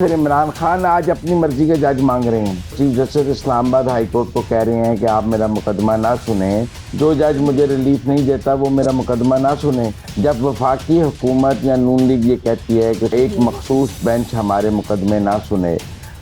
फिर इमरान खान आज अपनी मर्जी के जज मांग रहे हैं। Chief justice Islamabad high court को कह रहे हैं कि आप मेरा मुकदमा ना सुने, जो जज मुझे रिलीफ नहीं देता वो मेरा मुकदमा ना सुने। जब वफाकी हुकूमत या नून लीग ये कहती है कि एक मखसूस बेंच हमारे मुकदमे ना सुने,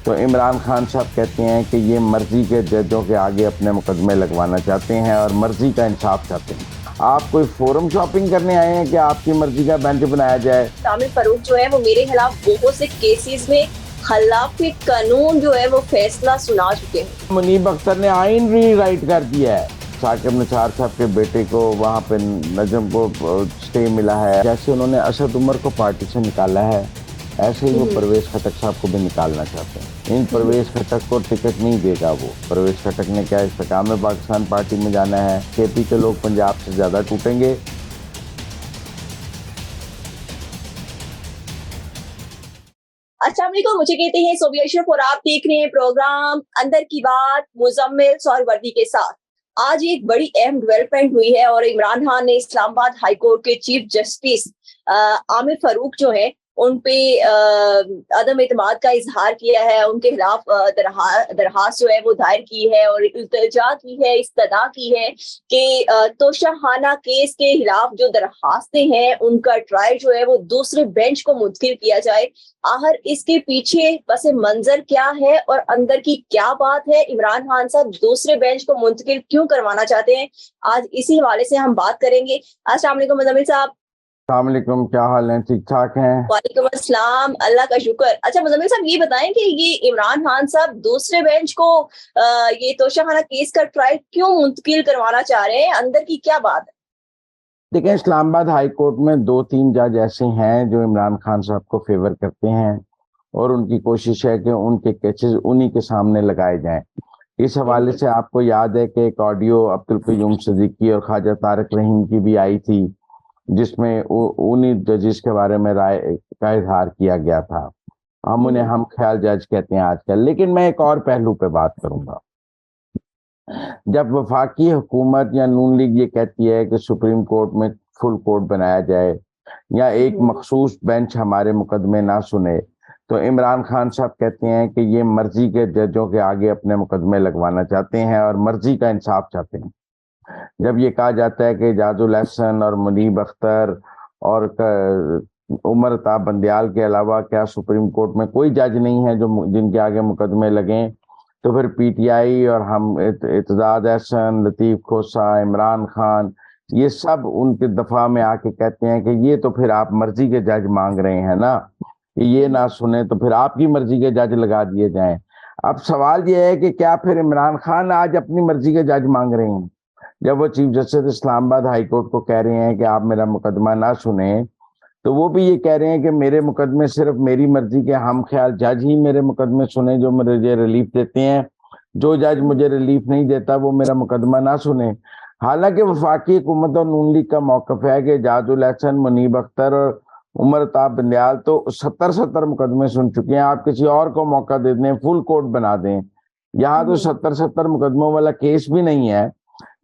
तो इमरान खान साहब कहते हैं कि ये मर्जी के जजों के आगे अपने मुकदमे लगवाना चाहते हैं और मर्जी का इंसाफ चाहते हैं। आप कोई फोरम शॉपिंग करने आए हैं कि आपकी मर्जी का बेंच बनाया जाए? आमिर फारूक जो है वो मेरे खिलाफ बहुत से केसेस में खिलाफ कानून जो है वो फैसला सुना चुके हैं। मुनीब अख्तर ने आइन री राइट कर दिया है। साकिब निसार साहब के बेटे को वहाँ पे नजम को स्टे मिला है। जैसे उन्होंने असद उमर को पार्टी से निकाला है, ऐसे ही वो परवेज खटक साहब को भी निकालना चाहते हैं। इन परवेज खटक को टिकट नहीं देगा वो। परवेज खटक ने क्या इस्तेकाम में पाकिस्तान पार्टी में जाना है। केपी के लोग पंजाब से ज्यादा टूटेंगे। अच्छा को मुझे कहते हैं सोबिया शरफ और आप देख रहे हैं प्रोग्राम अंदर की बात मुजम्मिल सौरवर्दी के साथ। आज एक बड़ी अहम डेवलपमेंट हुई है और इमरान खान ने इस्लामाबाद हाई कोर्ट के चीफ जस्टिस आमिर फारूक जो है उन पे अदम एतमाद का इजहार किया है। उनके खिलाफ दरखास्त जो है वो दायर की है और इल्तिजा की है, इस्तदा की है कि तोशाखाना केस के खिलाफ जो दरखास्तें हैं उनका ट्रायल जो है वो दूसरे बेंच को मुंतकिल किया जाए। आखिर इसके पीछे बस मंजर क्या है और अंदर की क्या बात है? इमरान खान साहब दूसरे बेंच को मुंतकिल क्यों करवाना चाहते हैं? आज इसी हवाले से हम बात करेंगे। अस्सलाम वालेकुम मुजम्मिल साहब। अस्सलाम, क्या हाल है? ठीक ठाक हैं? वालेकुम अस्सलाम, अल्लाह का शुक्र। अच्छा मुजम्मिल साहब ये बताएं कि ये इमरान खान साहब दूसरे बेंच को ये तोशाखाना केस का ट्रायल क्यों मुंतकिल करवाना चाह रहे हैं? अंदर की क्या बात है? देखिए, इस्लामाबाद हाई कोर्ट में 2-3 जज ऐसे हैं जो इमरान खान साहब को फेवर करते हैं और उनकी कोशिश है कि उनके केसेस उन्हीं के सामने लगाए जाएं। इस हवाले से आपको याद है कि एक ऑडियो अब्दुल कयूम सिद्दीकी और ख्वाजा तारिक रहीम की भी आई थी, जिसमें उन्हीं जजेस के बारे में राय का इजहार किया गया था। हम उन्हें हम ख्याल जज कहते हैं आजकल। लेकिन मैं एक और पहलू पे बात करूंगा। जब वफाकी हुकूमत या नून लीग ये कहती है कि सुप्रीम कोर्ट में फुल कोर्ट बनाया जाए या एक मखसूस बेंच हमारे मुकदमे ना सुने, तो इमरान खान साहब कहते हैं कि ये मर्जी के जजों के आगे अपने मुकदमे लगवाना चाहते हैं और मर्जी का इंसाफ चाहते हैं। जब ये कहा जाता है कि एजाजुल एहसन और मुनीब अख्तर और उमर ताब बंदियाल के अलावा क्या सुप्रीम कोर्ट में कोई जज नहीं है जो जिनके आगे मुकदमे लगें, तो फिर पीटीआई और हम इत्तेजाद एहसन, लतीफ खोसा, इमरान खान, ये सब उनके दफा में आके कहते हैं कि ये तो फिर आप मर्जी के जज मांग रहे हैं ना, कि ये ना सुने तो फिर आपकी मर्जी के जज लगा दिए जाएं। अब सवाल ये है कि क्या फिर इमरान खान आज अपनी मर्जी के जज मांग रहे हैं? जब वो chief justice Islamabad high court को कह रहे हैं कि आप मेरा मुकदमा ना सुने, तो वो भी ये कह रहे हैं कि मेरे मुकदमे सिर्फ मेरी मर्जी के हम ख्याल जज ही मेरे मुकदमे सुने, जो मुझे रिलीफ देते हैं। जो जज मुझे रिलीफ नहीं देता वो मेरा मुकदमा ना सुने। हालांकि वफाकी हुकूमत और नून लीग का मौकफ है कि एजाजुल एहसन, मुनीब अख्तर और उमर ताब बंदियाल तो 70 मुकदमे सुन चुके हैं। आप किसी और को मौका दे दें, फुल कोर्ट बना दें। यहाँ तो 70 मुकदमों वाला केस भी नहीं है।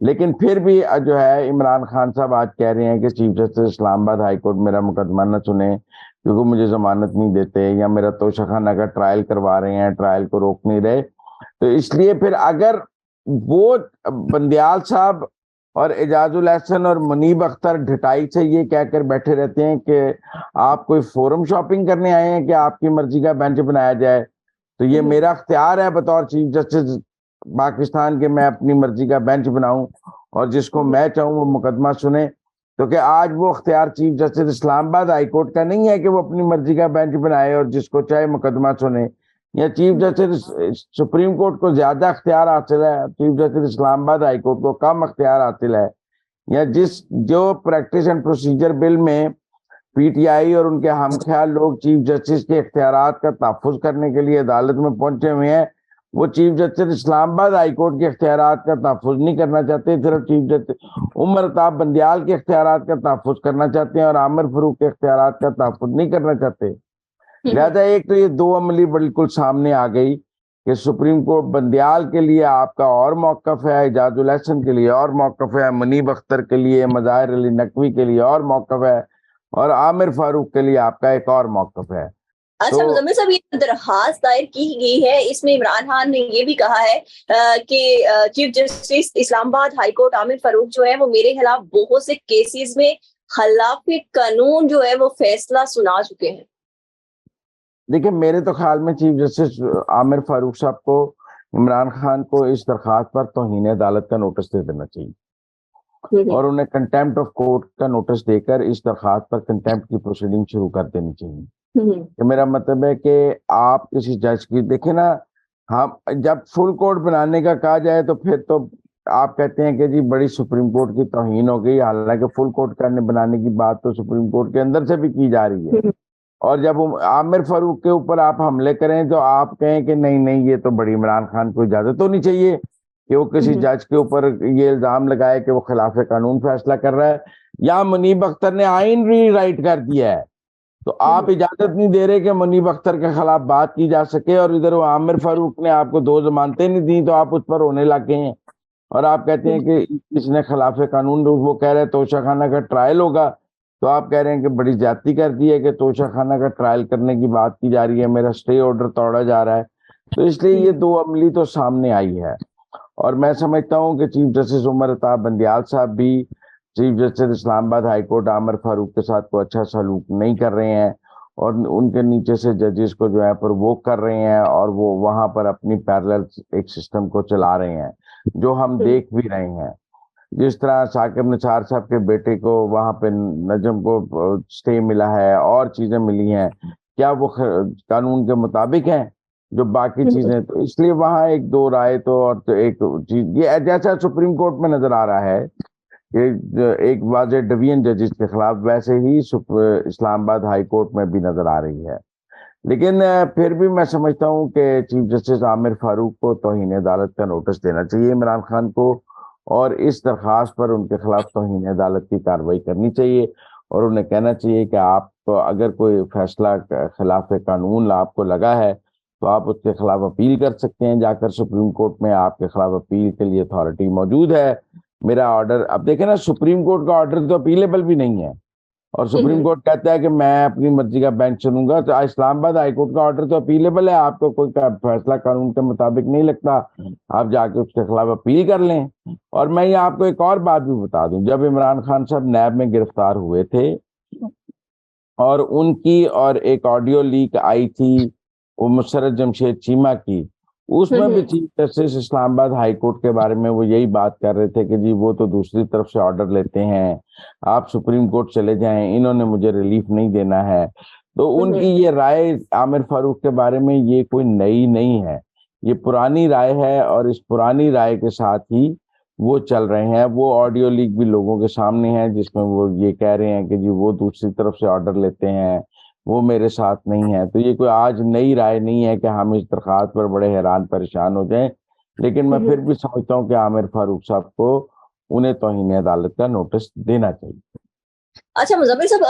लेकिन फिर भी जो है इमरान खान साहब आज कह रहे हैं कि chief justice Islamabad high court मेरा मुकदमा न सुने क्योंकि मुझे जमानत नहीं देते, या मेरा तोशाखाना का ट्रायल करवा रहे हैं, ट्रायल को रोक नहीं रहे। तो इसलिए फिर अगर वो बंदियाल साहब और एजाजुल एहसन और मुनीब अख्तर ढिठाई से ये कहकर बैठे रहते हैं कि आप कोई फोरम शॉपिंग करने आए हैं कि आपकी मर्जी का बेंच बनाया जाए, तो ये मेरा अख्तियार है बतौर चीफ जस्टिस पाकिस्तान के, मैं अपनी मर्जी का बेंच बनाऊं और जिसको मैं चाहूं वो मुकदमा सुने। तो क्या आज वो अख्तियार chief justice Islamabad high court का नहीं है कि वो अपनी मर्जी का बेंच बनाए और जिसको चाहे मुकदमा सुने? या चीफ जस्टिस सुप्रीम कोर्ट को ज्यादा अख्तियार हासिल है, chief justice Islamabad high court को कम अख्तियार हासिल है? या जो प्रैक्टिस एंड प्रोसीजर बिल में पीटीआई और उनके हमख्याल लोग चीफ जस्टिस के इख्तियारात का तहफ़्फ़ुज़ करने के लिए अदालत में पहुंचे हुए हैं, वो chief justice Islamabad high court के इख्तियारात का तहफ़्फ़ुज़ नहीं करना चाहते, सिर्फ चीफ जस्टिस उमर ताब बंदियाल के इख्तियारात का तहफ़्फ़ुज़ करना चाहते हैं और आमिर फारूक के इख्तियारात का तहफ़्फ़ुज़ नहीं करना चाहते। लिहाजा एक तो ये दो अमली बिल्कुल सामने आ गई कि सुप्रीम कोर्ट बंदियाल के लिए आपका और मौकफ है, एजाजुल एहसन के लिए और मौकफ है, मुनीब अख्तर के लिए, मज़ाहिर अली नकवी के लिए और मौकफ है, और आमिर फारूक के लिए आपका एक और मौकफ है। अच्छा मुजम्मिल साहब, ये दरखास्त दायर की गई है, इसमें इमरान खान ने ये भी कहा है कि chief justice Islamabad high court Aamir Farooq जो है वो मेरे खिलाफ बहुत से केसेस में खिलाफ कानून जो है वो फैसला सुना चुके हैं। देखिए, मेरे तो ख्याल में चीफ जस्टिस आमिर फारूक साहब को, इमरान खान को इस दरखास्त पर तौहीन अदालत का नोटिस दे देना चाहिए और उन्हें कंटेम्प्ट ऑफ कोर्ट का नोटिस देकर इस दरखास्त पर कंटेम्प्ट की प्रोसीडिंग शुरू कर देनी चाहिए। कि मेरा मतलब है कि आप किसी जज की देखें ना, हम जब फुल कोर्ट बनाने का कहा जाए तो फिर तो आप कहते हैं कि जी बड़ी सुप्रीम कोर्ट की तौहीन हो गई, हालांकि फुल कोर्ट करने बनाने की बात तो सुप्रीम कोर्ट के अंदर से भी की जा रही है। और जब आमिर फारूक के ऊपर आप हमले करें तो आप कहें कि नहीं नहीं, ये तो बड़ी इमरान खान को इजाजत होनी चाहिए कि वो किसी जज के ऊपर ये इल्जाम लगाए कि वो खिलाफ कानून फैसला कर रहा है, या मुनीब अख्तर ने आइन री राइट कर दिया है तो आप इजाजत नहीं दे रहे कि मुनीब अख्तर के खिलाफ बात की जा सके, और इधर वो आमिर फारूक ने आपको 2 जमानतें नहीं दी तो आप उस पर रोने लगे हैं और आप कहते हैं कि इसने खिलाफ कानून, वो कह रहे हैं तोशा खाना का ट्रायल होगा तो आप कह रहे हैं कि बड़ी ज्यादती कर दी है कि तोशा खाना का ट्रायल करने की बात की जा रही है, मेरा स्टे ऑर्डर तोड़ा जा रहा है। तो इसलिए ये 2 अमली तो सामने आई है और मैं समझता हूँ कि चीफ जस्टिस उमर अता बंदियाल साहब भी chief justice Islamabad high court Aamir Farooq के साथ कोई अच्छा सलूक नहीं कर रहे हैं और उनके नीचे से जजेस को जो है प्रोवोक कर रहे हैं और वो वहां पर अपनी पैरेलल एक सिस्टम को चला रहे हैं जो हम देख भी रहे हैं। जिस तरह साकिब निसार साहब के बेटे को वहां पे नजम को स्टे मिला है और चीजें मिली हैं, क्या वो कानून के मुताबिक हैं जो बाकी चीजें, तो इसलिए वहां एक दो राय तो और तो एक चीज ये जैसा सुप्रीम कोर्ट में नजर आ रहा है कि एक वाजे डिवीजन जजेस के खिलाफ, वैसे ही इस्लामाबाद हाई कोर्ट में भी नजर आ रही है। लेकिन फिर भी मैं समझता हूँ कि चीफ जस्टिस आमिर फारूक को तौहीन अदालत का नोटिस देना चाहिए इमरान खान को और इस दरखास्त पर उनके खिलाफ तौहीन अदालत की कार्रवाई करनी चाहिए और उन्हें कहना चाहिए कि आप अगर कोई फैसला खिलाफ कानून आपको लगा है तो आप उसके खिलाफ अपील कर सकते हैं जाकर सुप्रीम कोर्ट में, आपके खिलाफ अपील के लिए अथॉरिटी मौजूद है। मेरा ऑर्डर, अब देखें ना, सुप्रीम कोर्ट का ऑर्डर तो अपीलेबल भी नहीं है और सुप्रीम कोर्ट कहता है कि मैं अपनी मर्जी का बेंच चुनूंगा, तो इस्लामाबाद हाई कोर्ट का ऑर्डर तो अपीलेबल है, आपको कोई फैसला कानून के मुताबिक नहीं लगता, आप जाके उसके खिलाफ अपील कर लें। और मैं ये आपको एक और बात भी बता दूं, जब इमरान खान साहब नैब में गिरफ्तार हुए थे और उनकी और एक ऑडियो लीक आई थी वो मुशर्रत जमशेद चीमा की, उसमें भी chief justice Islamabad high court के बारे में वो यही बात कर रहे थे कि जी वो तो दूसरी तरफ से ऑर्डर लेते हैं, आप सुप्रीम कोर्ट चले जाएं, इन्होंने मुझे रिलीफ नहीं देना है। तो उनकी ये राय आमिर फारूक के बारे में ये कोई नई नहीं है, ये पुरानी राय है और इस पुरानी राय के साथ ही वो चल रहे हैं। वो ऑडियो लीक भी लोगों के सामने है जिसमें वो ये कह रहे हैं कि जी वो दूसरी तरफ से ऑर्डर लेते हैं, वो मेरे साथ नहीं है। तो ये कोई आज नई राय नहीं है कि हम इस दरखास्त पर बड़े हैरान परेशान हो जाएं, लेकिन मैं फिर भी समझता हूँ कि आमिर फारूक साहब को उन्हें तौहीन अदालत का नोटिस देना चाहिए। अच्छा मुजम्मिल साहब,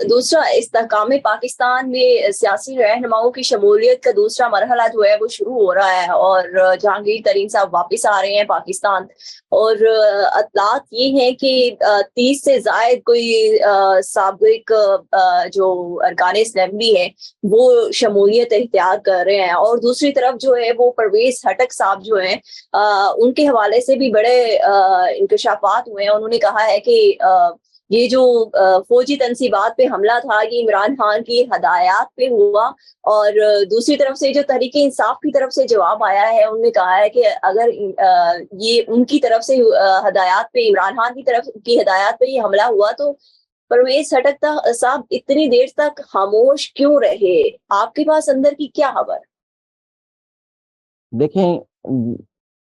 दूसरा इस्तेहकाम पाकिस्तान में सियासी रहनुमाओं की शमूलियत का दूसरा मरहला जो है वो शुरू हो रहा है और जहांगीर तरीन साहब वापस आ रहे हैं पाकिस्तान और अतलात ये हैं कि 30 से जायद कोई साबिक जो अरकान असेंबली है वो शमूलियत इख्तियार कर रहे हैं और दूसरी तरफ जो है वो परवेज हटक साहब जो हैं उनके हवाले से भी बड़े इंकशाफात हुए हैं। उन्होंने कहा है कि ये जो फौजी तनसीबात पे हमला था ये इमरान खान की हदायत पे हुआ और दूसरी तरफ से जो तहरीके इंसाफ की तरफ से जवाब आया है, उन्होंने कहा है कि अगर ये उनकी तरफ से हदायत पे, इमरान खान की तरफ की हदायत पे ये हमला हुआ तो परवेज हटक साहब इतनी देर तक खामोश क्यों रहे? आपके पास अंदर की क्या खबर? देखें,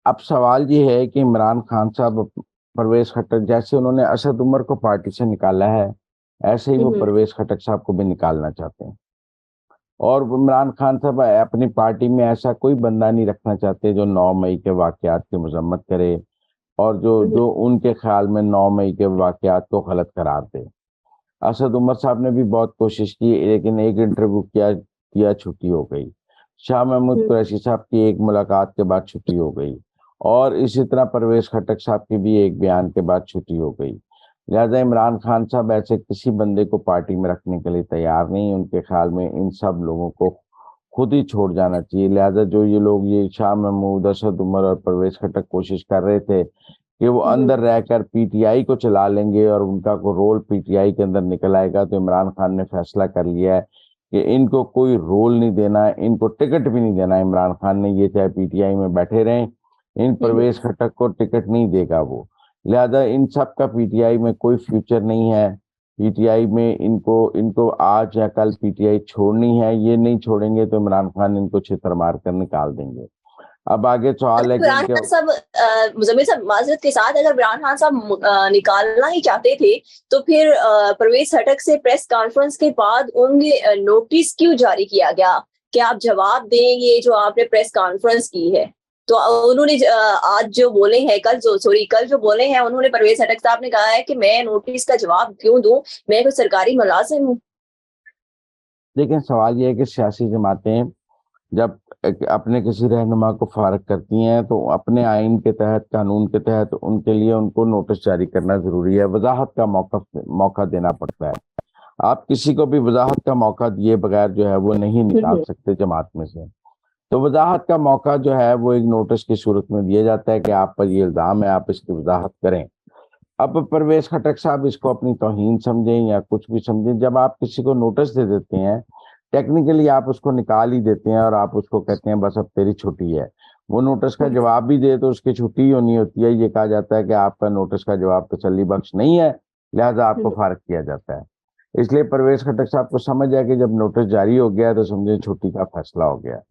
अब सवाल ये है कि इमरान खान साहब परवेज खट्टक, जैसे उन्होंने असद उमर को पार्टी से निकाला है ऐसे ही वो परवेज खट्टक साहब को भी निकालना चाहते हैं और इमरान खान साहब अपनी पार्टी में ऐसा कोई बंदा नहीं रखना चाहते जो 9 मई के वाकयात की मजम्मत करे और जो उनके ख्याल में 9 मई के वाकयात को गलत करार दे। असद उमर साहब ने भी बहुत कोशिश की लेकिन एक इंटरव्यू किया छुट्टी हो गई। शाह महमूद कुरैशी साहब की एक मुलाकात के बाद छुट्टी हो गई और इसी तरह परवेज खट्टक साहब की भी एक बयान के बाद छुट्टी हो गई। लिहाजा इमरान खान साहब ऐसे किसी बंदे को पार्टी में रखने के लिए तैयार नहीं। उनके ख्याल में इन सब लोगों को खुद ही छोड़ जाना चाहिए। लिहाजा जो ये लोग, ये शाह महमूद, असद उमर और परवेज खटक कोशिश कर रहे थे कि वो अंदर रहकर पीटीआई को चला लेंगे और उनका को रोल पीटीआई के अंदर निकल आएगा, तो इमरान खान ने फैसला कर लिया है कि इनको कोई रोल नहीं देना, इनको टिकट भी नहीं देना। इमरान खान ने, ये चाहे पीटीआई में बैठे रहें, इन परवेज खटक को टिकट नहीं देगा वो। लिहाजा इन सब का पीटीआई में कोई फ्यूचर नहीं है। पीटीआई में इनको इनको आज या कल पीटीआई छोड़नी है, ये नहीं छोड़ेंगे तो इमरान खान इनको छितर मार कर निकाल देंगे। अब आगे सवाल है कि इमरान खान साहब, मुजम्मिल साहब माजरत के साथ, अगर इमरान खान साहब निकालना ही चाहते थे तो फिर परवेज खटक से प्रेस कॉन्फ्रेंस के बाद उन्हें नोटिस क्यों जारी किया गया कि आप जवाब देंगे जो आपने प्रेस कॉन्फ्रेंस की है? तो उन्होंने आज जो बोले हैं, कल जो बोले हैं, उन्होंने परवेज खटक साहब ने कहा है कि मैं नोटिस का जवाब क्यों दूं, मैं कोई सरकारी मुलाजिम हूँ। लेकिन सवाल यह है कि सियासी जमातें जब अपने किसी रहनुमा को फारग करती हैं तो अपने आइन के तहत, कानून के तहत उनके लिए उनको नोटिस जारी करना जरूरी है, वजाहत का मौका देना पड़ता है। आप किसी को भी वजाहत का मौका दिए बगैर जो है वो नहीं निकाल सकते जमात में से। तो वजाहत का मौका जो है वो एक नोटिस की सूरत में दिया जाता है कि आप पर ये इल्जाम है, आप इसकी वजाहत करें। अब परवेज खटक साहब इसको अपनी तौहीन समझें या कुछ भी समझें, जब आप किसी को नोटिस दे देते हैं, टेक्निकली आप उसको निकाल ही देते हैं और आप उसको कहते हैं बस अब तेरी छुट्टी है। वो नोटिस का जवाब भी दे तो उसकी छुट्टी ही होनी होती है। ये कहा जाता है कि आपका नोटिस का जवाब तसल्ली बख्श नहीं है, लिहाजा आपको फारग किया जाता है। इसलिए परवेज खटक साहब को समझ है कि जब नोटिस जारी हो गया है तो समझे छुट्टी का फैसला हो गया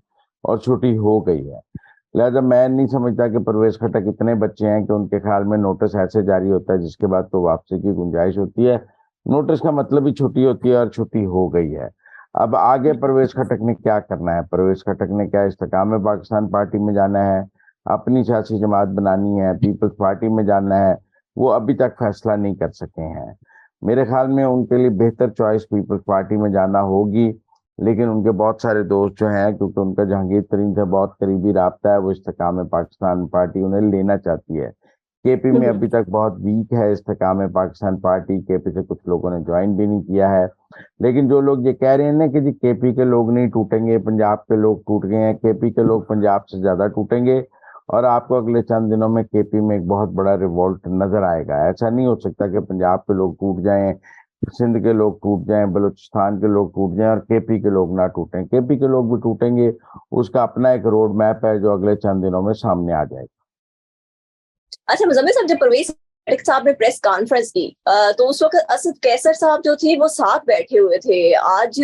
और छुट्टी हो गई है। लिहाजा मैं नहीं समझता कि परवेज खटक इतने बच्चे हैं कि उनके ख्याल में नोटिस ऐसे जारी होता है जिसके बाद तो वापसी की गुंजाइश होती है। नोटिस का मतलब ही छुट्टी होती है और छुट्टी हो गई है। अब आगे परवेज खटक ने क्या करना है? परवेज खटक ने क्या इस्तेकाम पाकिस्तान पार्टी में जाना है, अपनी सियासी जमात बनानी है, पीपल्स पार्टी में जाना है, वो अभी तक फैसला नहीं कर सके हैं। मेरे ख्याल में उनके लिए बेहतर चॉइस पीपल्स पार्टी में जाना होगी, लेकिन उनके बहुत सारे दोस्त जो हैं, क्योंकि उनका जहांगीर तरीन से बहुत करीबी राब्ता है, वो इस्तेकाम पाकिस्तान पार्टी उन्हें लेना चाहती है। केपी में अभी तक बहुत वीक है इस्तेकाम पाकिस्तान पार्टी, केपी से कुछ लोगों ने ज्वाइन भी नहीं किया है। लेकिन जो लोग ये कह रहे हैं ना कि जी केपी के लोग नहीं टूटेंगे, पंजाब के लोग टूट गए हैं, केपी के लोग पंजाब से ज्यादा टूटेंगे और आपको अगले चंद दिनों में केपी में एक बहुत बड़ा रिवॉल्ट नजर आएगा। ऐसा नहीं हो सकता कि पंजाब के लोग टूट जाएं, सिंध के लोग टूट जाएं, बलूचिस्तान के लोग टूट जाएं और केपी के लोग ना टूटें। केपी के लोग भी टूटेंगे, उसका अपना एक रोड मैप है जो अगले चंद दिनों में सामने आ जाएगा। अच्छा मुजम्मिल साहब, जब परवेज खटक साहब ने प्रेस कॉन्फ्रेंस की तो उस वक्त असद कैसर साहब जो थे वो साथ बैठे हुए थे। आज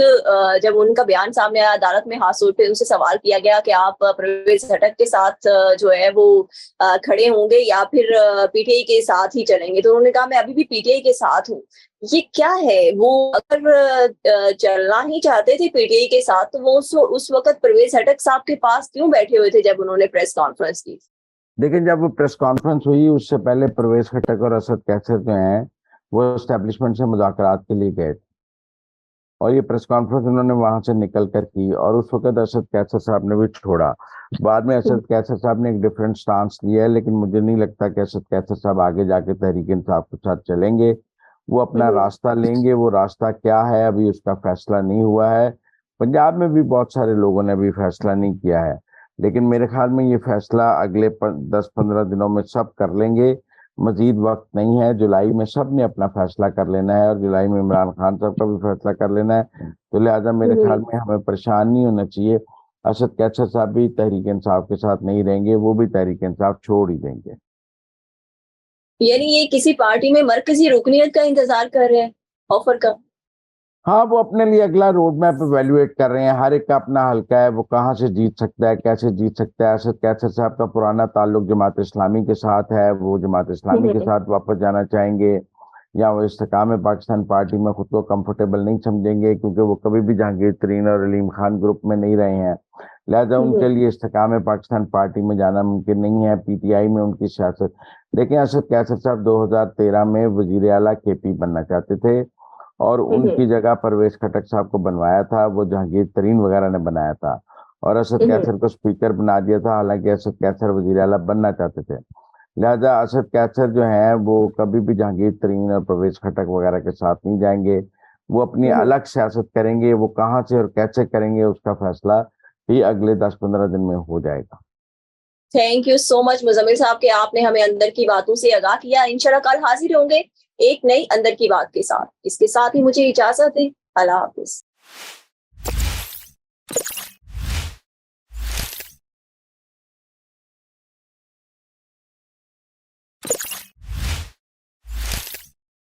जब उनका बयान सामने आया अदालत में, हासूल पे उनसे सवाल किया गया कि आप परवेज खटक के साथ जो है वो खड़े होंगे या फिर पीटीआई के साथ ही चलेंगे, तो उन्होंने कहा मैं अभी भी पीटीआई के साथ हूँ। ये क्या है? वो अगर चलना ही चाहते थे पीटीआई के साथ तो वो उस वक्त परवेज खटक साहब के पास क्यों बैठे हुए थे जब उन्होंने प्रेस कॉन्फ्रेंस की? लेकिन जब वो प्रेस कॉन्फ्रेंस हुई उससे पहले परवेज खटक और असद कैसर जो हैं वो एस्टेब्लिशमेंट से मुज़ाकरात के लिए गए थे और ये प्रेस कॉन्फ्रेंस उन्होंने वहां से निकल कर की और उस वक्त असद कैसर साहब ने भी छोड़ा। बाद में असद कैसर साहब ने एक डिफरेंट स्टांस लिया है, लेकिन मुझे नहीं लगता कि असद कैसर साहब आगे जाके तहरीक इंसाफ के साथ चलेंगे। वो अपना रास्ता लेंगे, वो रास्ता क्या है अभी उसका फैसला नहीं हुआ है। पंजाब में भी बहुत सारे लोगों ने अभी फैसला नहीं किया है, लेकिन मेरे ख्याल में ये फैसला अगले 10-15 दिनों में सब कर लेंगे। मजीद वक्त नहीं है, जुलाई में सब ने अपना फैसला कर लेना है और जुलाई में इमरान खान साहब का भी फैसला कर लेना है। तो लिहाजा मेरे ख्याल में हमें परेशान नहीं होना चाहिए। असद कैसर साहब भी तहरीक इंसाफ के साथ नहीं रहेंगे, वो भी तहरीक इंसाफ छोड़ ही देंगे। यानी ये किसी पार्टी में मरकजी रुकनियत का इंतजार कर रहे हैं, ऑफर का? हाँ, वो अपने लिए अगला रोड मैप इवेल्युएट कर रहे हैं। हर एक का अपना हल्का है, वो कहाँ से जीत सकता है, कैसे जीत सकता है। असद कैसर साहब का पुराना ताल्लुक जमात इस्लामी के साथ है, वो जमात इस्लामी के साथ वापस जाना चाहेंगे, या वो इस्तेकाम पाकिस्तान पार्टी में खुद को कंफर्टेबल नहीं समझेंगे क्योंकि वो कभी भी जहांगीर तरीन और अलीम खान ग्रुप में नहीं रहे हैं। लिहाजा उनके लिए इस्तेकाम पाकिस्तान पार्टी में जाना मुमकिन नहीं है, पीटीआई में उनकी सियासत। देखिए, असद कैसर साहब 2013 में वजीर आला केपी बनना चाहते थे और उनकी जगह परवेज खटक साहब को बनवाया था, वो जहांगीर तरीन वगैरह ने बनाया था और असद कैसर को स्पीकर बना दिया था, हालांकि असद कैसर वजीर आला बनना चाहते थे। लिहाजा असद कैसर जो हैं वो कभी भी जहांगीर तरीन और परवेज खटक वगैरह के साथ नहीं जाएंगे। वो अपनी अलग सियासत करेंगे, वो कहाँ से और कैसे करेंगे उसका फैसला ये अगले 10-15 दिन में हो जाएगा। Thank you so much Muzammil साहब के आपने हमें अंदर की बातों से आगाह किया। इंशाल्लाह कल हाजिर होंगे एक नई अंदर की बात के साथ। इसके साथ ही मुझे इजाजत दें। अल्लाह हाफिज।